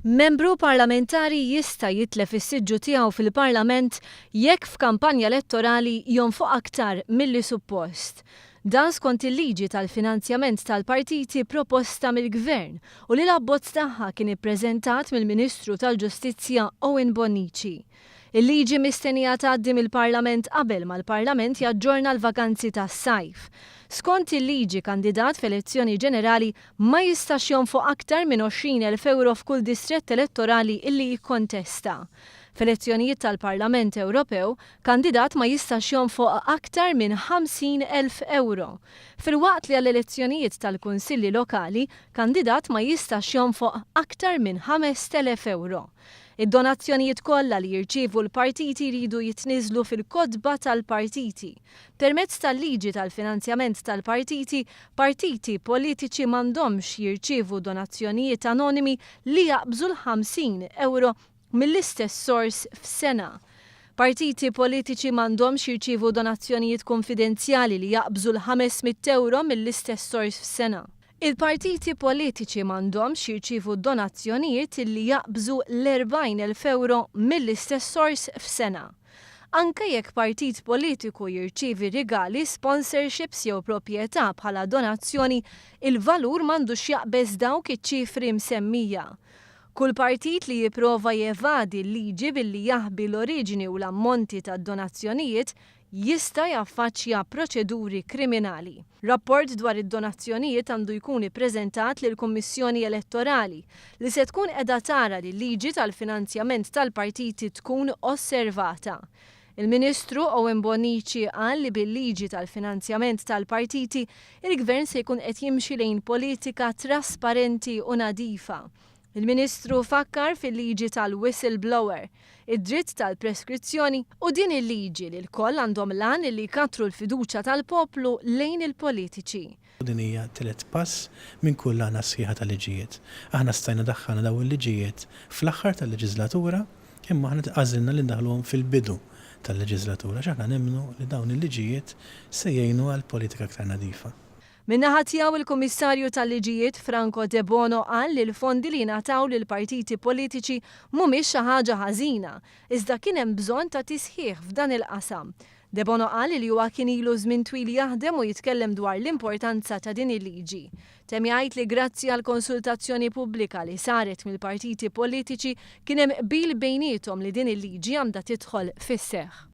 Membru parlamentari jista' jitlef is-siġġu tiegħu fil-Parlament jekk f'kampanja elettorali jonfoq aktar milli suppost. Dan skont il-liġi tal-finanzjament tal-partiti proposta mill-Gvern u li l-abbozz tagħha kien ippreżentat mill-Ministru tal-Ġustizzja Owen Bonnici. Il-liġi mistennija tgħaddi mill-Parlament qabel mal-Parlament jaġġorna l-vakanzi tas-sajf. Skont il-liġi kandidat f'elezzjoni ġenerali ma jistax jonfoq aktar minn 20,000 euro f'kull distrett elettorali illi jikkontesta. F'elezzjonijiet tal-Parlament Ewropew, kandidat ma jistax jonfoq aktar minn 50,000 euro. Fil-waqt li għall-elezzjonijiet tal-Kunsilli Lokali, kandidat ma jistax jonfoq aktar minn 5,000 euro. Id-donazzjonijiet kollha li jirċievu l-partiti jridu jitniżlu fil-kodba tal-partiti. Permezz tal-liġi tal-finanzjament tal-partiti, partiti politiċi m'għandhomx jirċievu donazzjonijiet anonimi li jaqbżu l-50 euro mill-istess sors f'sena. Partiti politiċi m'għandhomx jirċievu donazzjonijiet konfidenzjali li jaqbżu l-500 euro mill-istess sors f'sena. Il-partiti politiċi m'għandhomx jirċievu donazzjonijiet li jaqbżu l-40,000 euro mill-istess sors f'sena. Anke jekk partit politiku jirċievi rigali, sponsorships jew proprjetà bħala donazzjoni, il-valur m'għandux jaqbeż dawk iċ-ċifri msemmija. Kull partit li jipprova jevadi l-liġi billi jaħbi l-oriġini u l-ammonti tad-donazzjonijiet jista' jaffaċċja proċeduri kriminali. Rapport dwar id-donazzjonijiet għandu jkun ippreżentat lill-Kummissjoni Elettorali li se tkun qiegħda tara li l-liġi tal-finanzjament tal-partiti tkun osservata. Il-Ministru Owen Bonnici qal li bil-liġi tal-finanzjament tal-partiti il-Gvern se jkun qed jimxi lejn politika trasparenti u nadifa. Il-Ministru fakkar fil-liġi tal-whistleblower, id-dritt tal-preskrizzjoni u din il-liġi li l-koll għandhom lan li jkattru l-fiduċja tal-poplu lejn il-politiċi. Din hija tielet pass minn kull għana sħiħa tal-liġijiet. Aħna stajna daħħalna dawn il-liġijiet fl-aħħar tal-leġislatura, imma aħna tqażilna li ndaħluhom fil-bidu tal-leġislatura x'aħna nemmnu li dawn il-liġijiet se jgħinu għal politika aktar nadifa. Min-naħa tiegħu il-Kummissarju tal-Liġijiet Franco De Bono qal li l-fondi li ngħataw lil partiti politiċi mhumiex xi ħaġa ħażina, iżda kien hemm bżonn ta' tisħiħ f'dan il-qasam. De Bono qal li huwa kien ilu żmien twil jaħdem u jitkellem dwar l-importanza ta' din il-liġi. Temm jgħid li grazzi għal konsultazzjoni pubblika li saret mill-partiti politiċi kien hemm qbil bejniethom li din il-liġi għandha tidħol fis-seħħ.